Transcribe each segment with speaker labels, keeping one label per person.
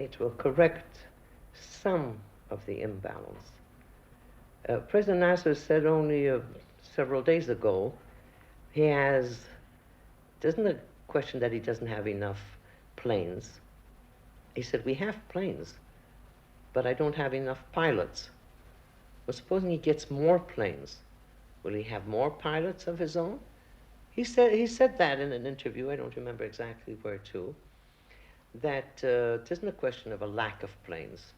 Speaker 1: It will correct some of the imbalance. President Nasser said only several days ago he has, it isn't a question that he doesn't have enough planes. He said, we have planes, but I don't have enough pilots. Well, supposing he gets more planes, will he have more pilots of his own? He said that in an interview, I don't remember exactly where to, that it isn't a question of a lack of planes,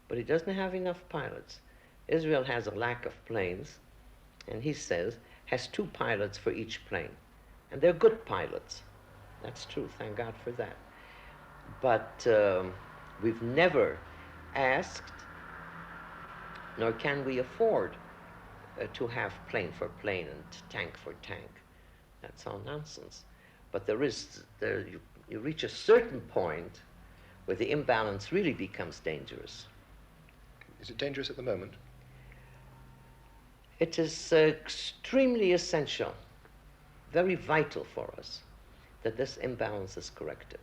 Speaker 1: but he doesn't have enough pilots. Israel has a lack of planes, and he says, has 2 pilots for each plane. And they're good pilots. That's true, thank God for that. But we've never asked, nor can we afford to have plane for plane and tank for tank. That's all nonsense. But you reach a certain point where the imbalance really becomes dangerous.
Speaker 2: Is it dangerous at the moment?
Speaker 1: It is extremely essential, very vital for us, that this imbalance is corrected.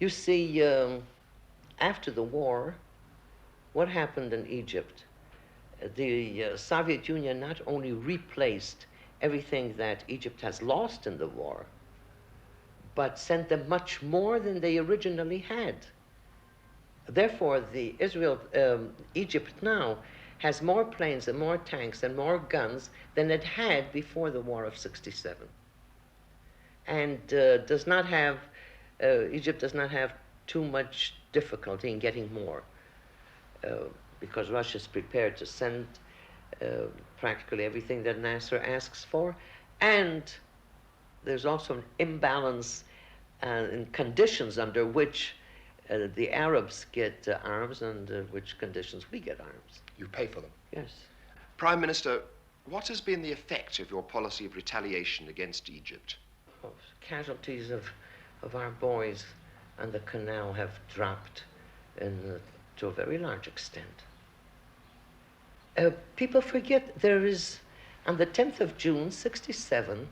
Speaker 1: You see, after the war, what happened in Egypt? The Soviet Union not only replaced everything that Egypt has lost in the war, but sent them much more than they originally had. Therefore, Egypt now has more planes and more tanks and more guns than it had before the War of '67. And Egypt does not have too much difficulty in getting more, because Russia is prepared to send practically everything that Nasser asks for, and there's also an imbalance in conditions under which the Arabs get arms and which conditions we get arms.
Speaker 2: You pay for them?
Speaker 1: Yes.
Speaker 2: Prime Minister, what has been the effect of your policy of retaliation against Egypt?
Speaker 1: Oh, casualties of our boys on the canal have dropped to a very large extent. People forget there is, on the 10th of June, '67,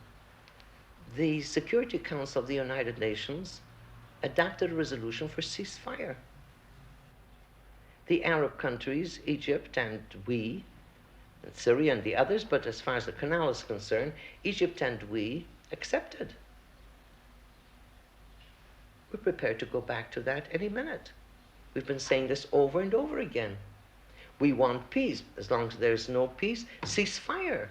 Speaker 1: the Security Council of the United Nations adopted a resolution for ceasefire. The Arab countries, Egypt and we, and Syria and the others, but as far as the canal is concerned, Egypt and we accepted. We're prepared to go back to that any minute. We've been saying this over and over again. We want peace. As long as there's no peace, ceasefire.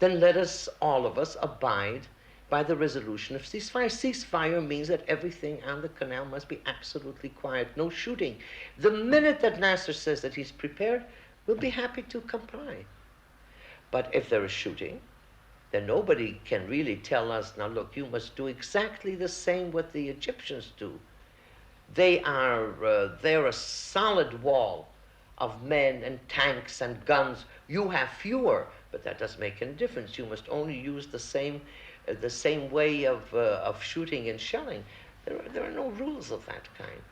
Speaker 1: Then let us, all of us, abide by the resolution of ceasefire. Ceasefire means that everything on the canal must be absolutely quiet, no shooting. The minute that Nasser says that he's prepared, we'll be happy to comply. But if there is shooting, then nobody can really tell us, now look, you must do exactly the same what the Egyptians do. They're a solid wall of men and tanks and guns. You have fewer, but that doesn't make any difference. You must only use the same way of shooting and shelling. There are no rules of that kind.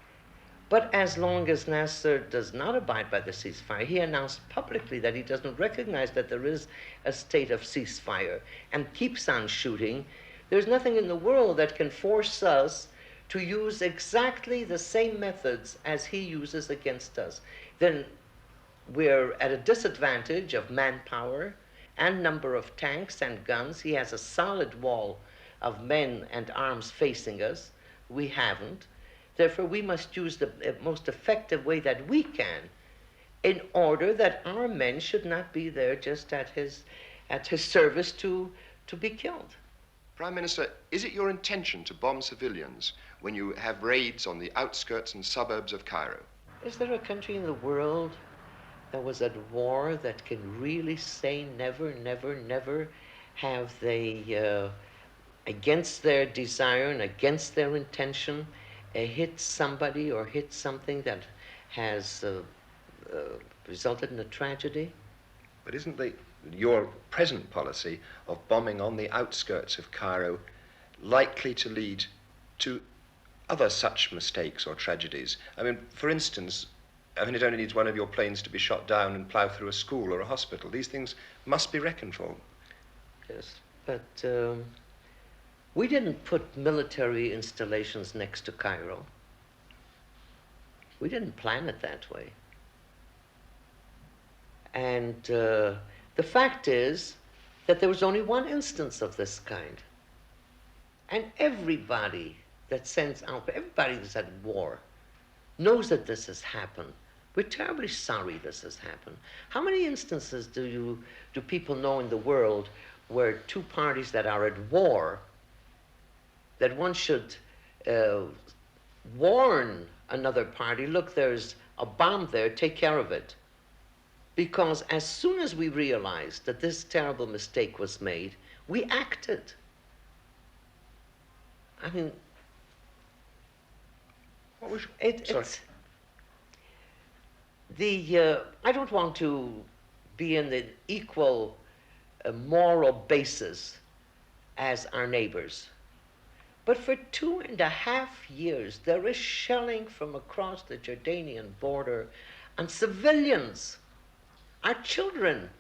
Speaker 1: But as long as Nasser does not abide by the ceasefire, he announced publicly that he doesn't recognize that there is a state of ceasefire and keeps on shooting, there's nothing in the world that can force us to use exactly the same methods as he uses against us. Then we're at a disadvantage of manpower and number of tanks and guns. He has a solid wall of men and arms facing us. We haven't. Therefore, we must use the most effective way that we can in order that our men should not be there just at his service to be killed.
Speaker 2: Prime Minister, is it your intention to bomb civilians when you have raids on the outskirts and suburbs of Cairo?
Speaker 1: Is there a country in the world that was at war that can really say never, never, never have they, against their desire and against their intention, hit somebody or hit something that has resulted in a tragedy?
Speaker 2: But isn't your present policy of bombing on the outskirts of Cairo likely to lead to other such mistakes or tragedies? I mean, for instance, it only needs one of your planes to be shot down and plow through a school or a hospital. These things must be reckoned for.
Speaker 1: Yes, but we didn't put military installations next to Cairo. We didn't plan it that way. And the fact is that there was only one instance of this kind. And everybody that sends out, everybody that's at war, knows that this has happened. We're terribly sorry this has happened. How many instances do people know in the world where two parties that are at war, that one should warn another party, look, there's a bomb there, take care of it. Because as soon as we realized that this terrible mistake was made, we acted. I mean,
Speaker 2: What was
Speaker 1: it's I don't want to be in the equal moral basis as our neighbors. But for 2.5 years, there is shelling from across the Jordanian border, and civilians, our children,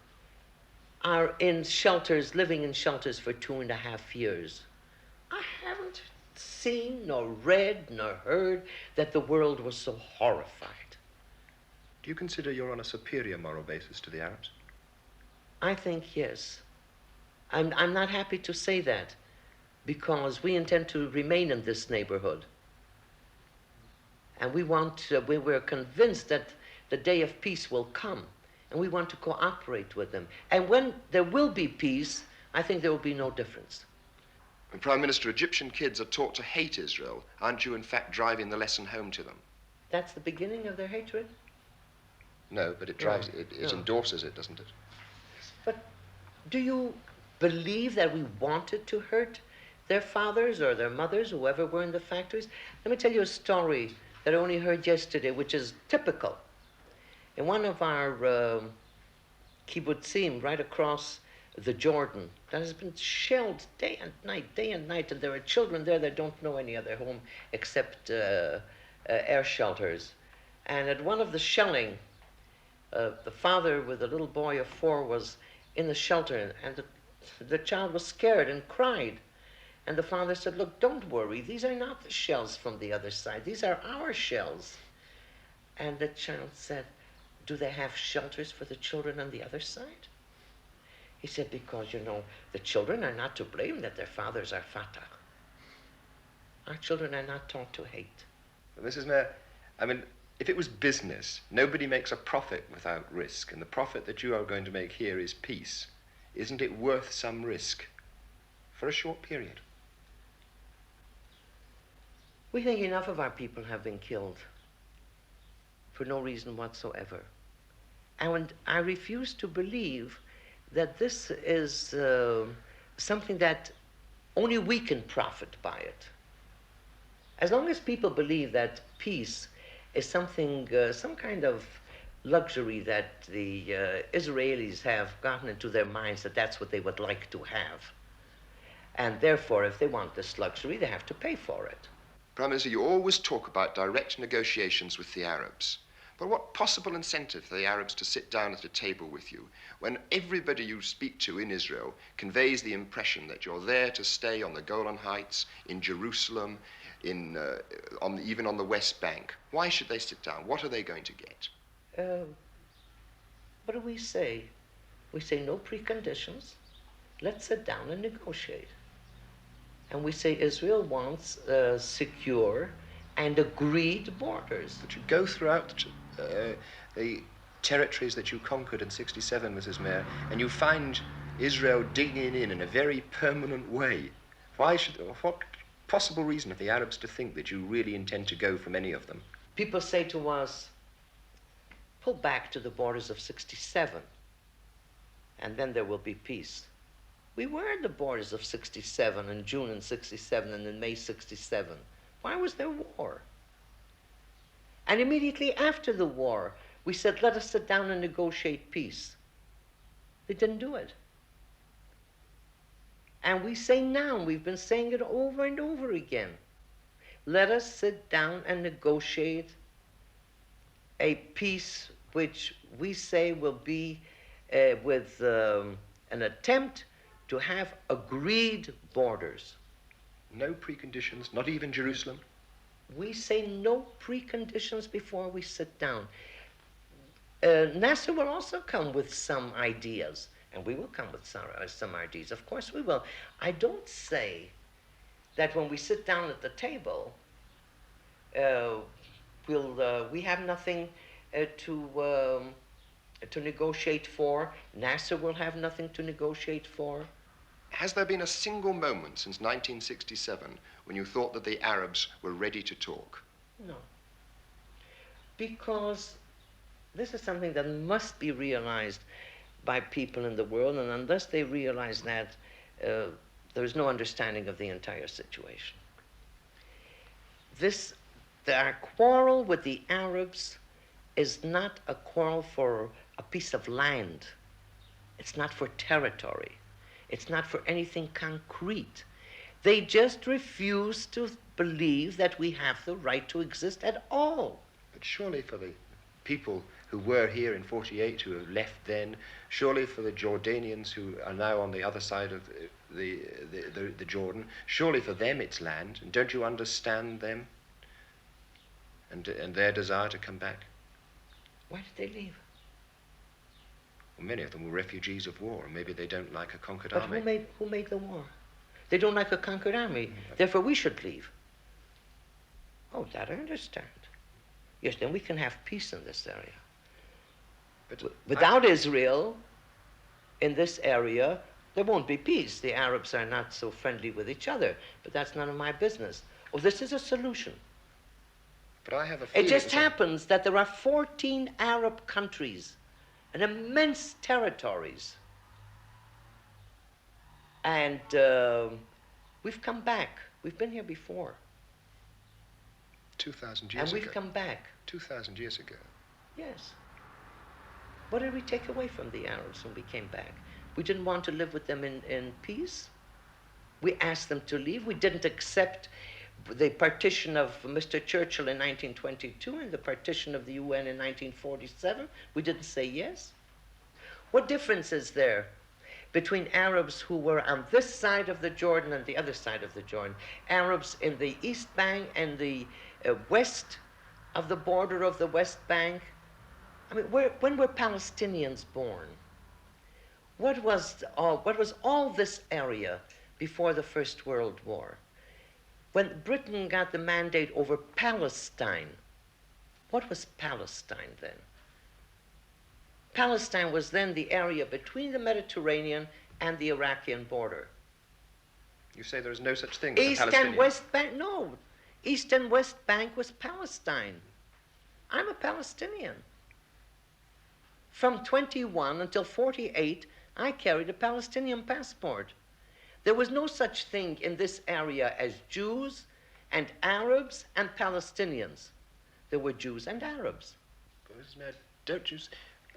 Speaker 1: are in shelters, living in shelters for 2.5 years. I haven't seen, nor read, nor heard that the world was so horrified.
Speaker 2: Do you consider you're on a superior moral basis to the Arabs?
Speaker 1: I think yes. I'm not happy to say that, because we intend to remain in this neighborhood. And we're convinced that the day of peace will come, and we want to cooperate with them. And when there will be peace, I think there will be no difference.
Speaker 2: And Prime Minister, Egyptian kids are taught to hate Israel. Aren't you, in fact, driving the lesson home to them?
Speaker 1: That's the beginning of their hatred?
Speaker 2: No, but it endorses it, doesn't it?
Speaker 1: But do you believe that we wanted to hurt their fathers or their mothers, whoever were in the factories? Let me tell you a story that I only heard yesterday, which is typical. In one of our kibbutzim right across the Jordan, that has been shelled day and night, and there are children there that don't know any other home except air shelters. And at one of the shelling, the father with a little boy of 4 was in the shelter, and the child was scared and cried. And the father said, look, don't worry, these are not the shells from the other side, these are our shells. And the child said, do they have shelters for the children on the other side? He said, because, the children are not to blame that their fathers are Fatah. Our children are not taught to hate.
Speaker 2: But Mrs. Mayor, I mean, if it was business, nobody makes a profit without risk, and the profit that you are going to make here is peace. Isn't it worth some risk for a short period?
Speaker 1: We think enough of our people have been killed for no reason whatsoever. And I refuse to believe that this is something that only we can profit by it. As long as people believe that peace is something, some kind of luxury that the Israelis have gotten into their minds that that's what they would like to have. And therefore, if they want this luxury, they have to pay for it.
Speaker 2: Prime Minister, you always talk about direct negotiations with the Arabs. But what possible incentive for the Arabs to sit down at a table with you when everybody you speak to in Israel conveys the impression that you're there to stay on the Golan Heights, in Jerusalem, even on the West Bank? Why should they sit down? What are they going to get?
Speaker 1: What do we say? We say no preconditions. Let's sit down and negotiate. And we say Israel wants secure and agreed borders.
Speaker 2: But you go throughout the territories that you conquered in '67, Mrs. Mayor, and you find Israel digging in a very permanent way. What possible reason have the Arabs to think that you really intend to go from any of them?
Speaker 1: People say to us, pull back to the borders of '67, and then there will be peace. We were at the borders of '67 in June in '67 and in May '67. Why was there war? And immediately after the war, we said, let us sit down and negotiate peace. They didn't do it. And we say now, we've been saying it over and over again, let us sit down and negotiate a peace which we say will be with an attempt to have agreed borders.
Speaker 2: No preconditions, not even Jerusalem?
Speaker 1: We say no preconditions before we sit down. NASA will also come with some ideas, and we will come with some ideas. Of course we will. I don't say that when we sit down at the table, we have nothing to negotiate for. NASA will have nothing to negotiate for.
Speaker 2: Has there been a single moment since 1967 when you thought that the Arabs were ready to talk?
Speaker 1: No. Because this is something that must be realized by people in the world, and unless they realize that, there's no understanding of the entire situation. Our quarrel with the Arabs is not a quarrel for a piece of land. It's not for territory. It's not for anything concrete. They just refuse to believe that we have the right to exist at all.
Speaker 2: But surely for the people who were here in 48, who have left then, surely for the Jordanians who are now on the other side of the Jordan, surely for them it's land. And don't you understand them and their desire to come back?
Speaker 1: Why did they leave?
Speaker 2: Well, many of them were refugees of war, and maybe they don't like a conquered
Speaker 1: But
Speaker 2: army.
Speaker 1: who made the war? They don't like a conquered army. Therefore, we should leave. Oh, that I understand. Yes, then we can have peace in this area.
Speaker 2: But
Speaker 1: without Israel in this area, there won't be peace. The Arabs are not so friendly with each other, but that's none of my business. Oh, this is a solution.
Speaker 2: But I have a feeling
Speaker 1: it just happens that there are 14 Arab countries and immense territories. And we've come back. We've been here before.
Speaker 2: 2,000 years
Speaker 1: ago. And we've
Speaker 2: ago.
Speaker 1: come back.
Speaker 2: 2,000 years ago.
Speaker 1: Yes. What did we take away from the Arabs when we came back? We didn't want to live with them in peace. We asked them to leave. We didn't accept the partition of Mr. Churchill in 1922 and the partition of the UN in 1947. We didn't say yes. What difference is there between Arabs who were on this side of the Jordan and the other side of the Jordan? Arabs in the East Bank and the west of the border of the West Bank. I mean, when were Palestinians born? What was all this area before the First World War? When Britain got the mandate over Palestine, what was Palestine then? Palestine was then the area between the Mediterranean and the Iraqi border.
Speaker 2: You say there is no such thing as
Speaker 1: East
Speaker 2: a Palestinian?
Speaker 1: and West Bank, no. East and West Bank was Palestine. I'm a Palestinian. From 21 until 48, I carried a Palestinian passport. There was no such thing in this area as Jews and Arabs and Palestinians. There were Jews and Arabs.
Speaker 2: But don't you...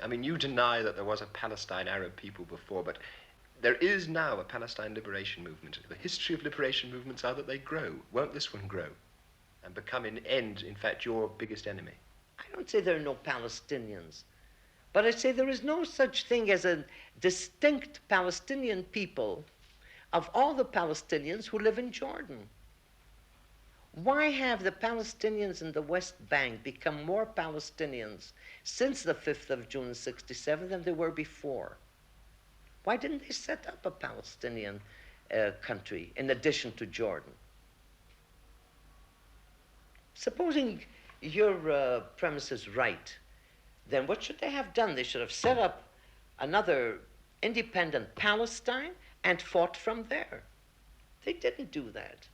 Speaker 2: I mean, you deny that there was a Palestine Arab people before, but there is now a Palestine liberation movement. The history of liberation movements are that they grow. Won't this one grow and become in end, in fact, your biggest enemy?
Speaker 1: I don't say there are no Palestinians, but I say there is no such thing as a distinct Palestinian people of all the Palestinians who live in Jordan. Why have the Palestinians in the West Bank become more Palestinians since the 5th of June 67 than they were before? Why didn't they set up a Palestinian country in addition to Jordan? Supposing your premise is right, then what should they have done? They should have set up another independent Palestine and fought from there. They didn't do that.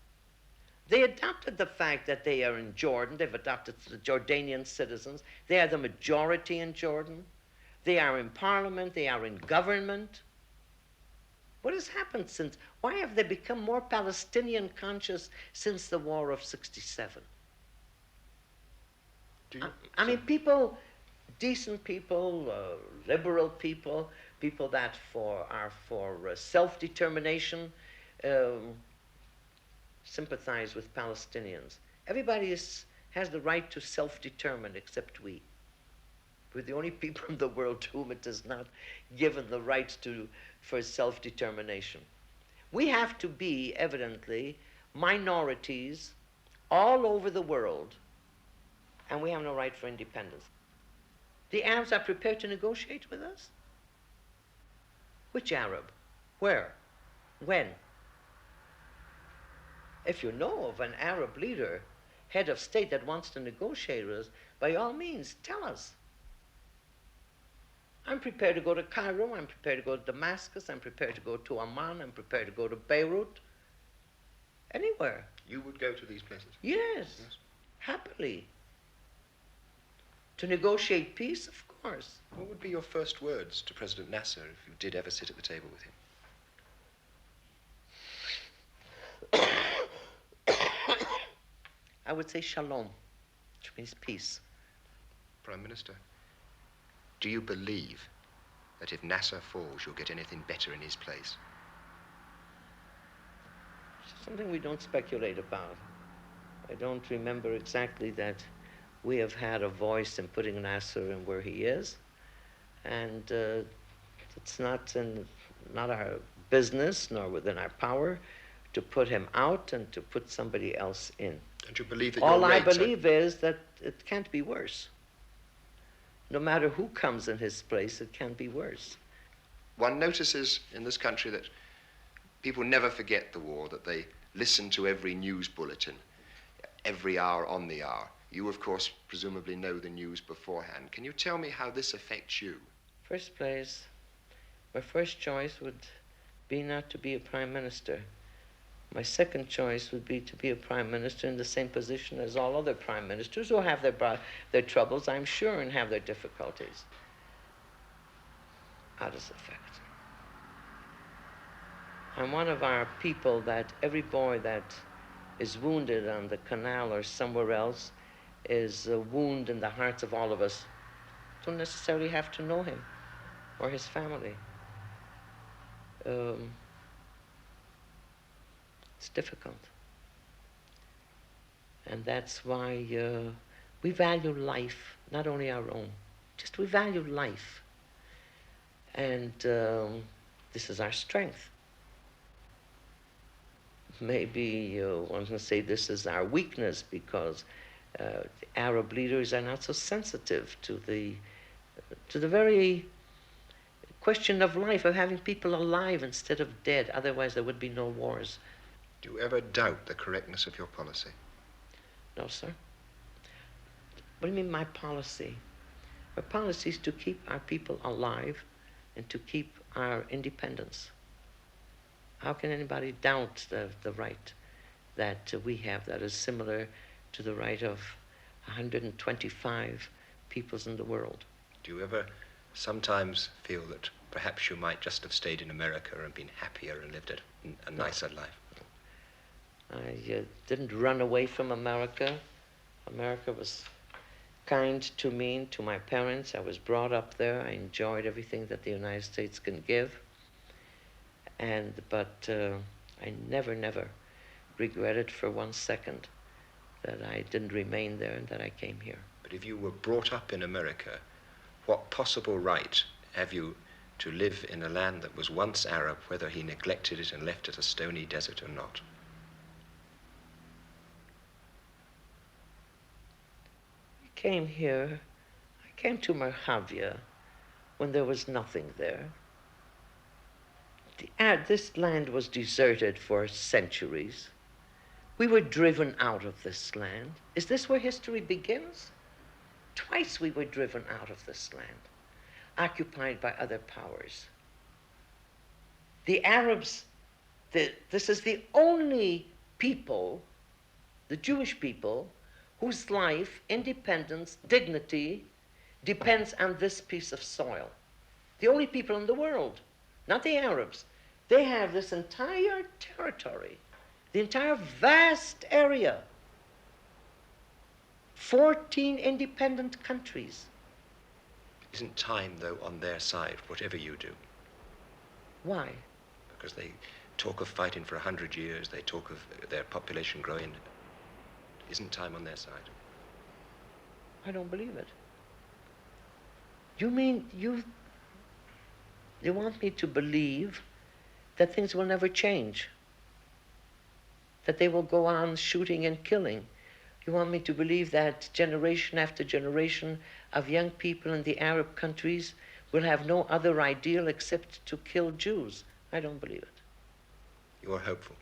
Speaker 1: They adopted the fact that they are in Jordan. They've adopted the Jordanian citizens. They are the majority in Jordan. They are in parliament. They are in government. What has happened since? Why have they become more Palestinian conscious since the War of 67? I mean, people, decent people, liberal people, people that are for self-determination, sympathize with Palestinians. Everybody has the right to self-determine except we. We're the only people in the world to whom it is not given the right for self-determination. We have to be, evidently, minorities all over the world, and we have no right for independence. The Arabs are prepared to negotiate with us? Which Arab? Where? When? If you know of an Arab leader, head of state that wants to negotiate with us, by all means, tell us. I'm prepared to go to Cairo, I'm prepared to go to Damascus, I'm prepared to go to Amman, I'm prepared to go to Beirut, anywhere.
Speaker 2: You would go to these places?
Speaker 1: Yes, happily. To negotiate peace, of course.
Speaker 2: What would be your first words to President Nasser if you did ever sit at the table with him?
Speaker 1: I would say shalom, which means peace.
Speaker 2: Prime Minister, do you believe that if Nasser falls, you'll get anything better in his place?
Speaker 1: It's something we don't speculate about. I don't remember exactly that we have had a voice in putting Nasser in where he is, and it's not our business nor within our power to put him out and to put somebody else in.
Speaker 2: Don't you believe that
Speaker 1: All I believe is that it can't be worse. No matter who comes in his place, it can be worse.
Speaker 2: One notices in this country that people never forget the war, that they listen to every news bulletin, every hour on the hour. You, of course, presumably know the news beforehand. Can you tell me how this affects you?
Speaker 1: First place, my first choice would be not to be a prime minister. My second choice would be to be a prime minister in the same position as all other prime ministers who have their troubles, I'm sure, and have their difficulties. How does it affect? I'm one of our people that every boy that is wounded on the canal or somewhere else is a wound in the hearts of all of us. Don't necessarily have to know him or his family. It's difficult. And that's why we value life, not only our own, just we value life. And this is our strength. Maybe one can say this is our weakness because the Arab leaders are not so sensitive to the very question of life, of having people alive instead of dead. Otherwise there would be no wars.
Speaker 2: Do you ever doubt the correctness of your policy?
Speaker 1: No, sir. What do you mean, my policy? My policy is to keep our people alive and to keep our independence. How can anybody doubt the right that we have that is similar to the right of 125 peoples in the world?
Speaker 2: Do you ever sometimes feel that perhaps you might just have stayed in America and been happier and lived a nicer life?
Speaker 1: I didn't run away from America. America was kind to me and to my parents. I was brought up there. I enjoyed everything that the United States can give. But I never regretted for 1 second that I didn't remain there and that I came here.
Speaker 2: But if you were brought up in America, what possible right have you to live in a land that was once Arab, whether he neglected it and left it a stony desert or not?
Speaker 1: I came to Merhavia when there was nothing there. This land was deserted for centuries. We were driven out of this land. Is this where history begins? Twice we were driven out of this land, occupied by other powers. The Arabs, this is the only people, the Jewish people, whose life, independence, dignity depends on this piece of soil. The only people in the world, not the Arabs. They have this entire territory, the entire vast area, 14 independent countries.
Speaker 2: Isn't time, though, on their side, whatever you do?
Speaker 1: Why?
Speaker 2: Because they talk of fighting for 100 years, they talk of their population growing. Isn't time on their side?
Speaker 1: I don't believe it. You mean you want me to believe that things will never change? That they will go on shooting and killing? You want me to believe that generation after generation of young people in the Arab countries will have no other ideal except to kill Jews? I don't believe it.
Speaker 2: You are hopeful.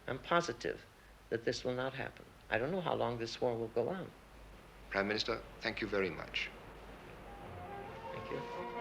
Speaker 1: I'm positive that this will not happen. I don't know how long this war will go on.
Speaker 2: Prime Minister, thank you very much.
Speaker 1: Thank you.